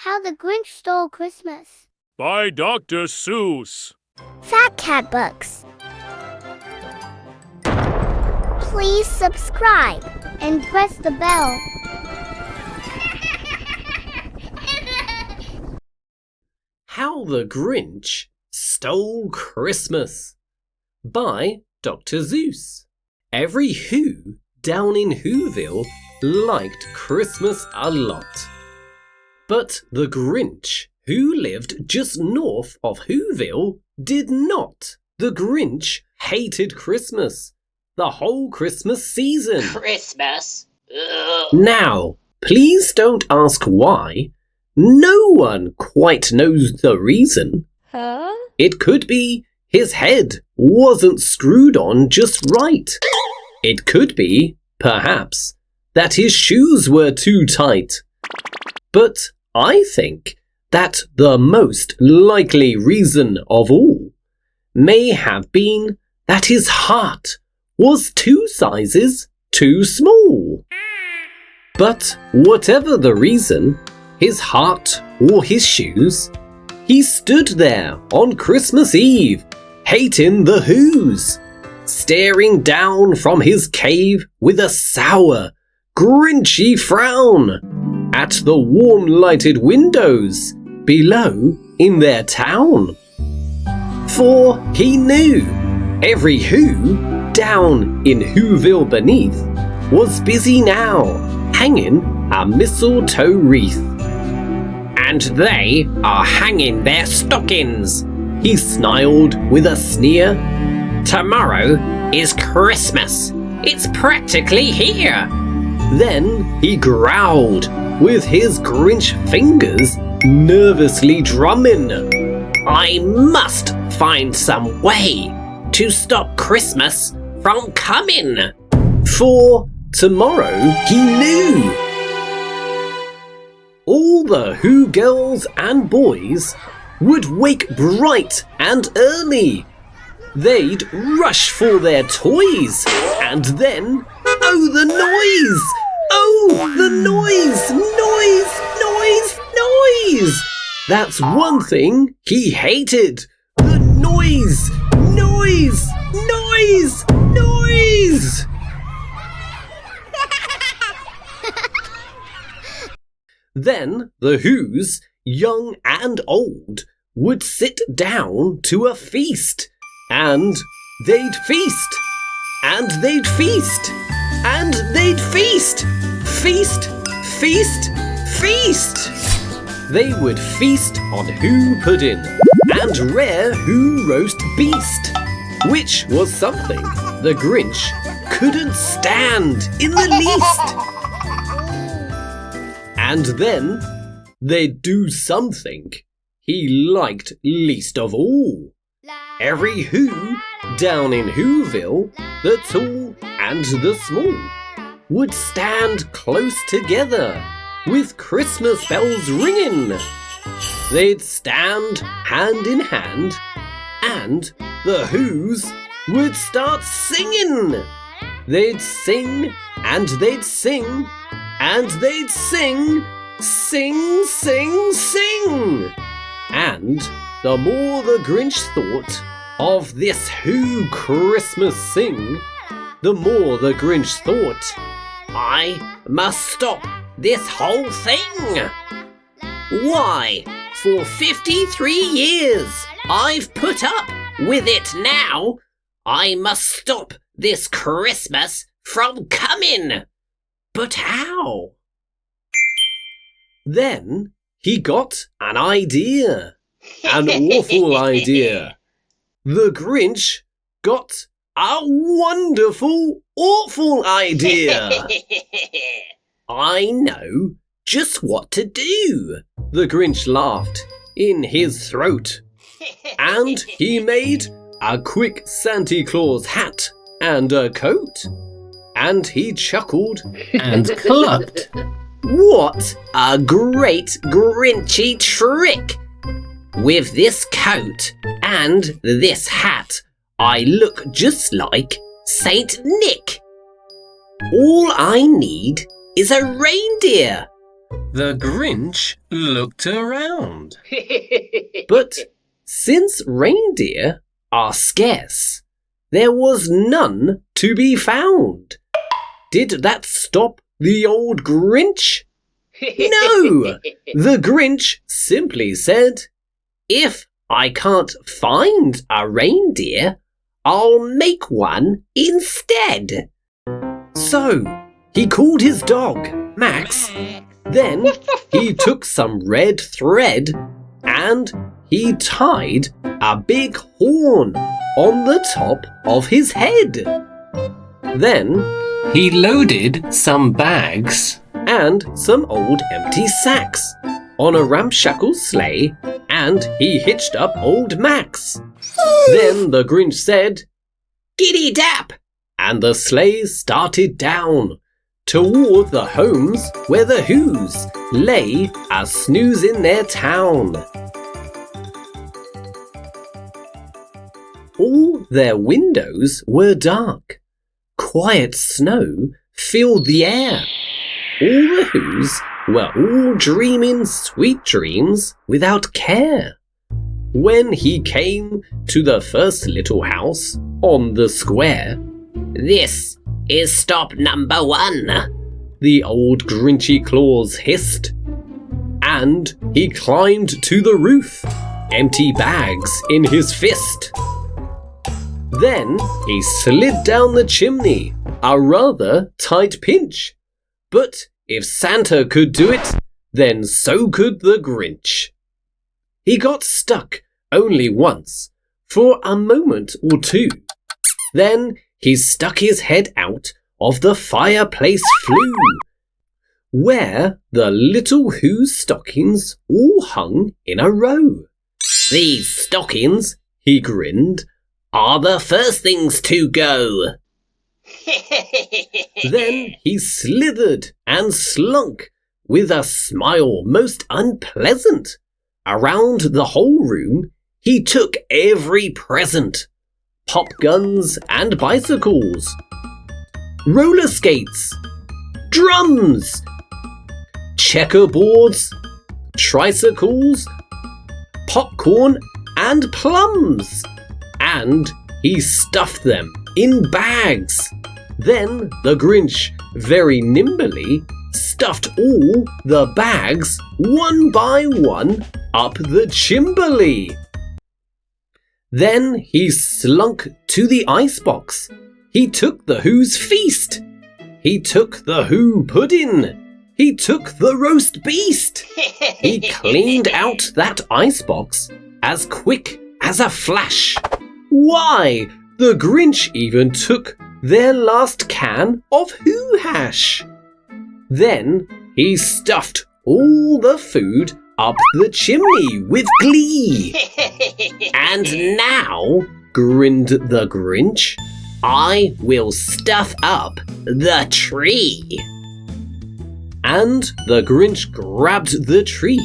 How the Grinch Stole Christmas by Dr. Seuss. Fat Cat Books. Please subscribe and press the bell. How the Grinch Stole Christmas by Dr. Seuss. Every Who down in Whoville liked Christmas a lot. But the Grinch, who lived just north of Whoville, did not. The Grinch hated Christmas, the whole Christmas season. Christmas? Ugh. Now, please don't ask why. No one quite knows the reason. Huh? It could be his head wasn't screwed on just right. It could be, perhaps, that his shoes were too tight. But I think that the most likely reason of all may have been that his heart was 2 sizes too small. But whatever the reason, his heart or his shoes, he stood there on Christmas Eve, hating the Whos, staring down from his cave with a sour, grinchy frown at the warm-lighted windows below in their town. For he knew every Who down in Whoville beneath was busy now hanging a mistletoe wreath. And they are hanging their stockings, he snarled with a sneer. Tomorrow is Christmas. It's practically here. Then he growled with his Grinch fingers nervously drumming. I must find some way to stop Christmas from coming. For tomorrow he knew. All the Who girls and boys would wake bright and early. They'd rush for their toys, and then, oh the noise! Oh, the noise! Noise! That's one thing he hated. The noise! Then the Whos, young and old, would sit down to a feast. And they'd feast. And they'd feast. And they'd feast. Feast. They would feast on Who pudding and rare Who roast beast, which was something the Grinch couldn't stand in the least. And then they'd do something he liked least of all. Every Who down in Whoville, the tall and the small, would stand close together with Christmas bells ringing. They'd stand hand in hand, and the Whos would start singing. They'd sing, and they'd sing, and they'd sing, sing. And the more the Grinch thought of this Who Christmas sing, the more the Grinch thought, I must stop this whole thing. Why, for 53 years I've put up with it now. I must stop this Christmas from coming. But how? Then he got an idea. An awful idea. The Grinch got a wonderful, awful idea. I know just what to do, the Grinch laughed in his throat. And he made a quick Santa Claus hat and a coat. And he chuckled and clucked. What a great Grinchy trick! With this coat and this hat, I look just like Saint Nick. All I need is a reindeer. The Grinch looked around. But since reindeer are scarce, there was none to be found. Did that stop the old Grinch? No! The Grinch simply said, "If I can't find a reindeer, I'll make one instead." So, he called his dog, Max. Then he took some red thread and he tied a big horn on the top of his head. Then he loaded some bags and some old empty sacks on a ramshackle sleigh and he hitched up old Max. Then the Grinch said, "Giddy dap!" and the sleigh started down toward the homes where the Whos lay a snoozing their town. All their windows were dark. Quiet snow filled the air. All the Whos were all dreaming sweet dreams without care. When he came to the first little house on the square, "This is stop number 1, the old Grinchy Claus hissed. And he climbed to the roof, empty bags in his fist. Then he slid down the chimney, a rather tight pinch. But if Santa could do it, then so could the Grinch. He got stuck only once, for a moment or two. Then he stuck his head out of the fireplace flue, where the little Who's stockings all hung in a row. "These stockings," he grinned, "are the first things to go." Then he slithered and slunk, with a smile most unpleasant. Around the whole room he took every present. Pop guns and bicycles, roller skates, drums, checkerboards, tricycles, popcorn and plums, and he stuffed them in bags. Then the Grinch very nimbly stuffed all the bags one by one up the chimbley. Then he slunk to the icebox. He took the Who's feast. He took the Who pudding. He took the roast beast. He cleaned out that icebox as quick as a flash. Why, the Grinch even took their last can of Who hash. Then he stuffed all the food up the chimney with glee. "And now," grinned the Grinch, "I will stuff up the tree." And the Grinch grabbed the tree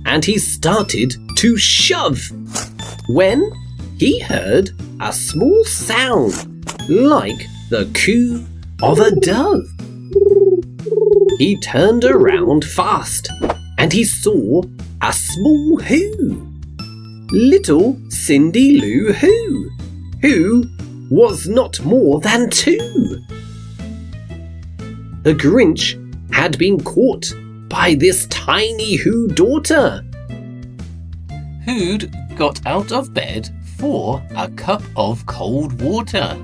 and he started to shove when he heard a small sound like the coo of a dove. He turned around fast and he saw a small Who. Little Cindy Lou Who was not more than 2. The Grinch had been caught by this tiny Who daughter. Who'd got out of bed for a cup of cold water.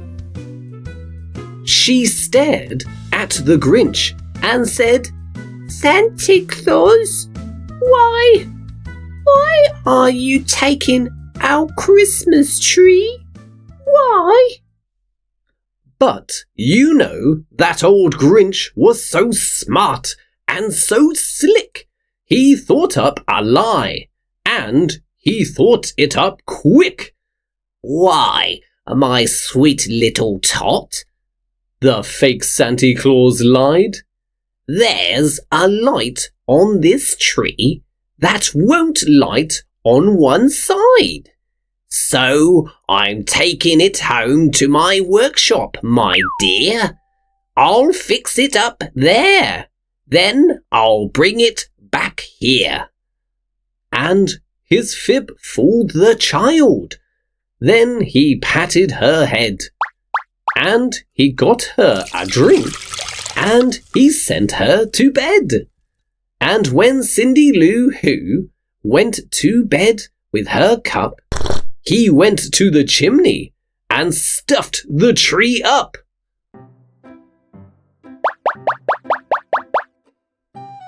She stared at the Grinch and said, "Santa Claus, why are you taking our Christmas tree? Why?" But you know that old Grinch was so smart and so slick. He thought up a lie, and he thought it up quick. "Why, my sweet little tot," the fake Santa Claus lied, "there's a light on this tree that won't light on one side. So I'm taking it home to my workshop, my dear. I'll fix it up there. Then I'll bring it back here." And his fib fooled the child. Then he patted her head, and he got her a drink, and he sent her to bed. And when Cindy Lou Who went to bed with her cup, he went to the chimney and stuffed the tree up.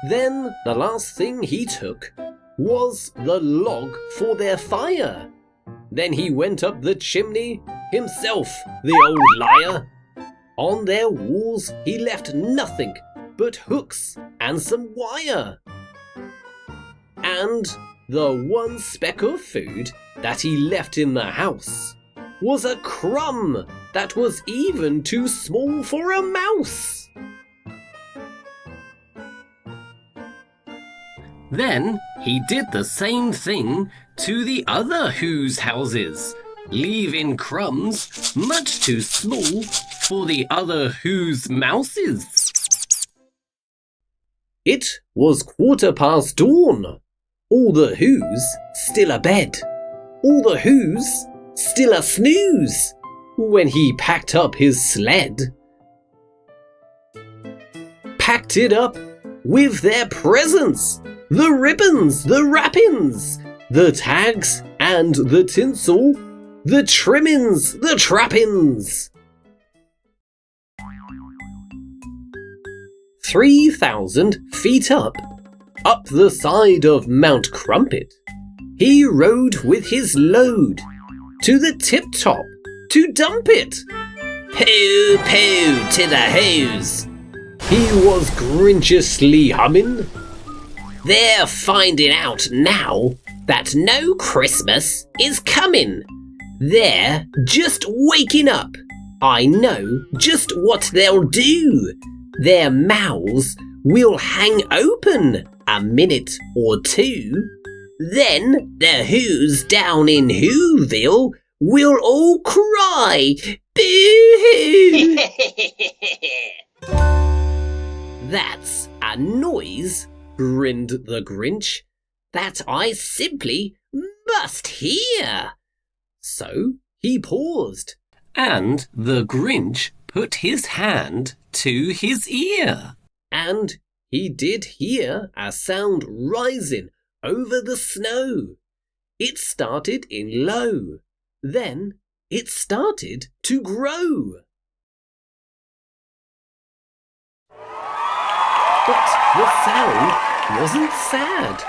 Then the last thing he took was the log for their fire. Then he went up the chimney himself, the old liar. On their walls he left nothing but hooks and some wire. And the one speck of food that he left in the house was a crumb that was even too small for a mouse. Then he did the same thing to the other Who's houses, leaving crumbs much too small for the other Who's mouses. It was 15:15 dawn. All the Who's still abed. All the Who's still a snooze when he packed up his sled. Packed it up with their presents, the ribbons, the wrappings, the tags and the tinsel, the trimmings, the trappings. 3,000 feet up the side of Mount Crumpet, he rode with his load to the tip-top to dump it. Pooh, pooh to the Who's. He was grinchiously humming. They're finding out now that no Christmas is coming. They're just waking up. I know just what they'll do. Their mouths will hang open a minute or two. Then the Who's down in Whoville will all cry, boo-hoo! That's a noise, grinned the Grinch, that I simply must hear. So he paused, and the Grinch put his hand to his ear. And he did hear a sound rising over the snow. It started in low, then it started to grow. But the sound wasn't sad.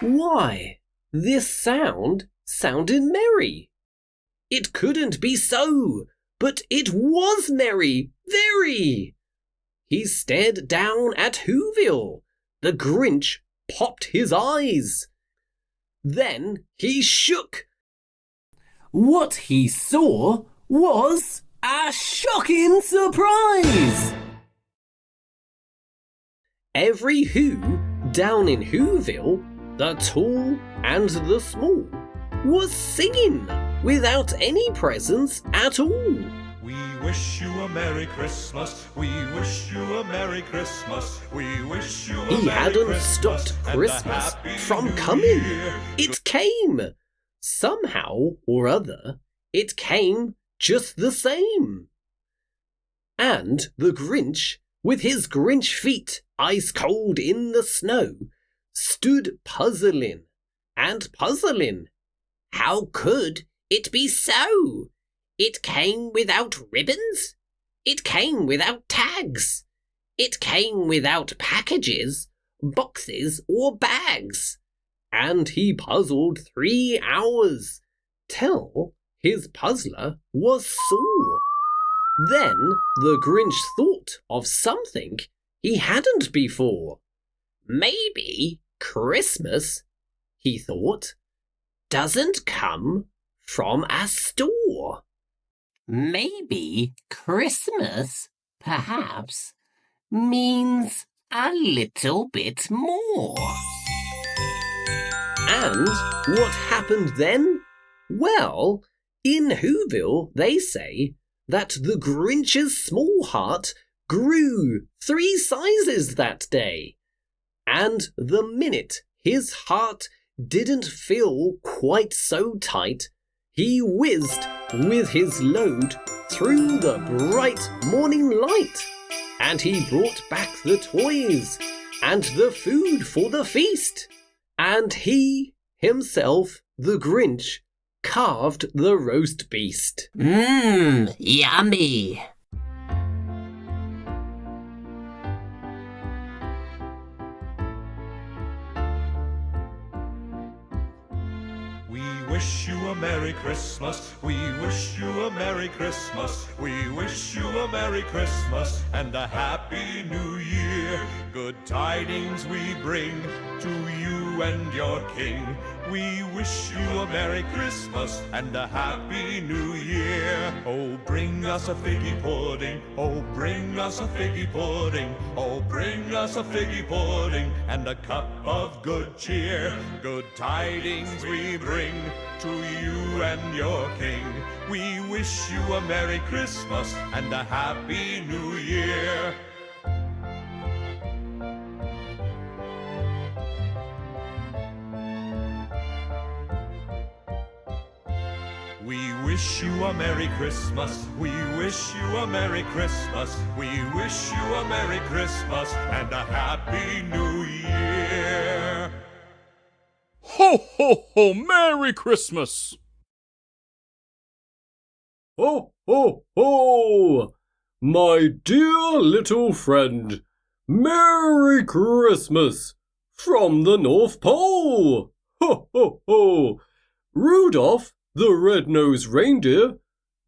Why? This sound sounded merry. It couldn't be so, but it was merry, very. He stared down at Whoville. The Grinch popped his eyes. Then he shook. What he saw was a shocking surprise. Every Who down in Whoville, the tall and the small, was singing without any presents at all. We wish you a Merry Christmas. We wish you a Merry Christmas. We wish you a He Merry hadn't Christmas stopped and a Christmas Happy from New coming. Year. It came. Somehow or other, it came just the same. And the Grinch, with his Grinch feet ice cold in the snow, stood puzzling and puzzling. How could it be so? It came without ribbons. It came without tags. It came without packages, boxes or bags. And he puzzled 3 hours, till his puzzler was sore. Then the Grinch thought of something he hadn't before. Maybe Christmas, he thought, doesn't come from a store. Maybe Christmas, perhaps, means a little bit more. And what happened then? Well, in Whoville they say that the Grinch's small heart grew 3 sizes that day. and the minute his heart didn't feel quite so tight, he whizzed with his load through the bright morning light, and he brought back the toys and the food for the feast, and he himself, the Grinch, carved the roast beast. Yummy! We wish you a Merry Christmas. We wish you a Merry Christmas. We wish you a Merry Christmas and a Happy New Year. Good tidings we bring to you and your King. We wish you a Merry Christmas and a Happy New Year. Oh, bring us a figgy pudding. Oh, bring us a figgy pudding. Oh, bring us a figgy pudding and a cup of good cheer. Good tidings we bring to you and your King. We wish you a Merry Christmas and a Happy New Year. We wish you a Merry Christmas. We wish you a Merry Christmas. We wish you a Merry Christmas and a Happy New Year. Ho, ho, ho! Merry Christmas! Ho, ho, ho! My dear little friend, Merry Christmas from the North Pole! Ho, ho, ho! Rudolph, the red-nosed reindeer,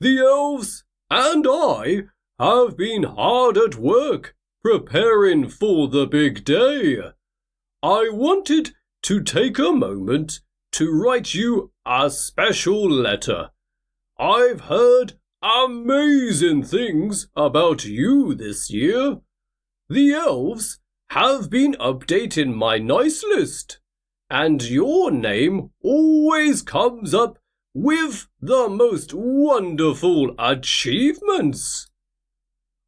the elves, and I have been hard at work preparing for the big day. I wanted to take a moment to write you a special letter. I've heard amazing things about you this year. The elves have been updating my nice list, and your name always comes up with the most wonderful achievements.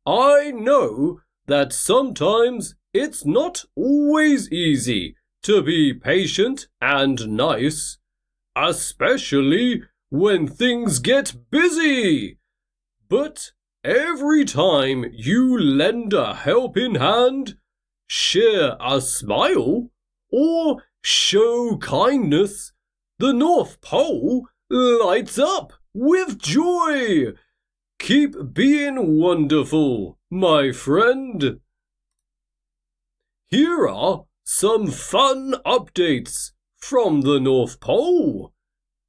I know that sometimes it's not always easy to be patient and nice, especially when things get busy. But every time you lend a helping hand, share a smile, or show kindness, the North Pole lights up with joy. Keep being wonderful, my friend. Here are some fun updates from the North Pole.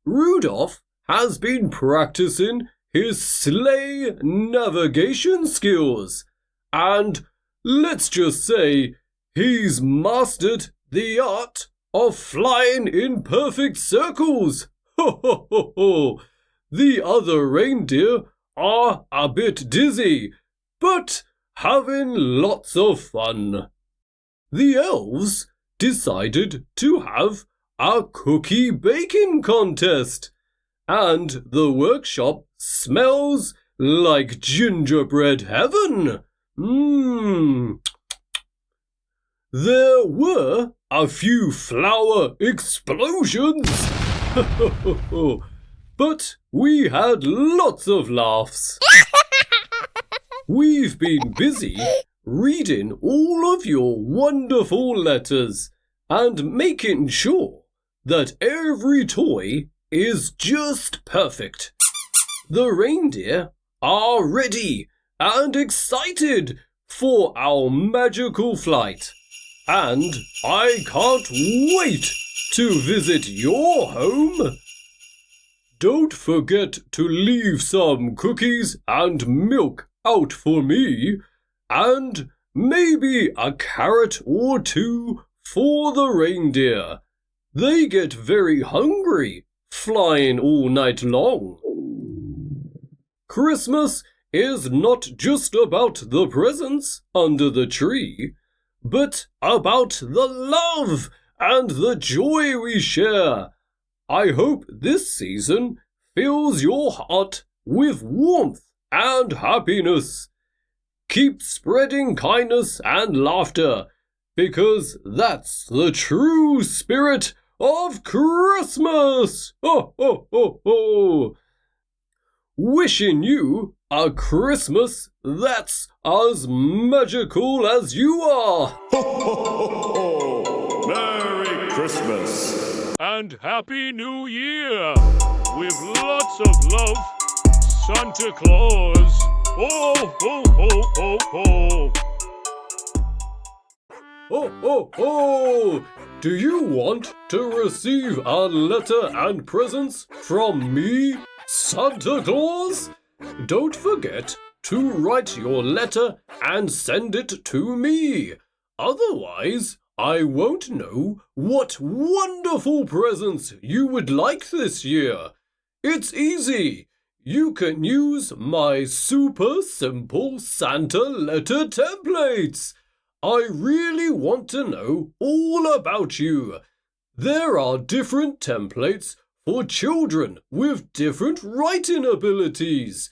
Rudolph has been practicing his sleigh navigation skills, and let's just say he's mastered the art of flying in perfect circles. Ho, ho, ho, ho. The other reindeer are a bit dizzy, but having lots of fun. The elves decided to have a cookie baking contest, and the workshop smells like gingerbread heaven. There were a few flour explosions, but we had lots of laughs. We've been busy reading all of your wonderful letters and making sure that every toy is just perfect. The reindeer are ready and excited for our magical flight, and I can't wait to visit your home. Don't forget to leave some cookies and milk out for me, and maybe a carrot or two for the reindeer. They get very hungry flying all night long. Christmas is not just about the presents under the tree, but about the love and the joy we share. I hope this season fills your heart with warmth and happiness. Keep spreading kindness and laughter. because that's the true spirit of Christmas! Ho, ho, ho, ho! Wishing you a Christmas that's as magical as you are! Ho, ho, ho, ho! Merry Christmas! And Happy New Year! With lots of love, Santa Claus! Ho, ho, ho, ho, ho! Ho, ho, ho! Do you want to receive a letter and presents from me, Santa Claus? Don't forget to write your letter and send it to me. Otherwise, I won't know what wonderful presents you would like this year. It's easy. You can use my super simple Santa letter templates. I really want to know all about you. There are different templates for children with different writing abilities.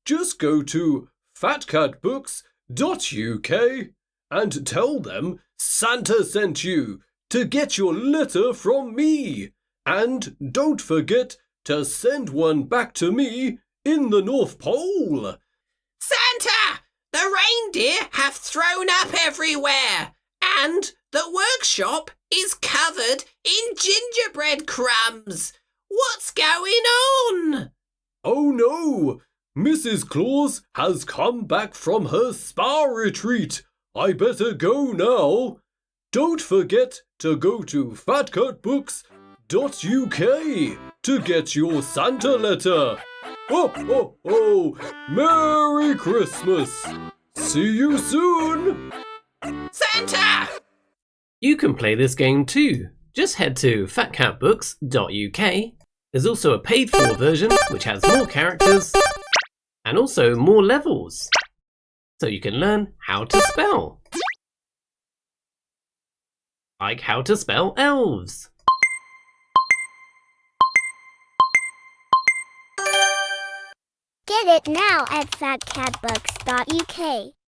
Just go to fatcatbooks.uk and tell them Santa sent you to get your letter from me. And don't forget to send one back to me in the North Pole. Santa! The reindeer have thrown up everywhere, and the workshop is covered in gingerbread crumbs. What's going on? Oh no! Mrs. Claus has come back from her spa retreat. I better go now. Don't forget to go to fatcatbooks.uk to get your Santa letter. Ho, ho, ho! Merry Christmas! See you soon! Santa! You can play this game too. Just head to fatcatbooks.uk. There's also a paid-for version which has more characters and also more levels, so you can learn how to spell. Like how to spell elves. Get it now at fatcatbooks.uk.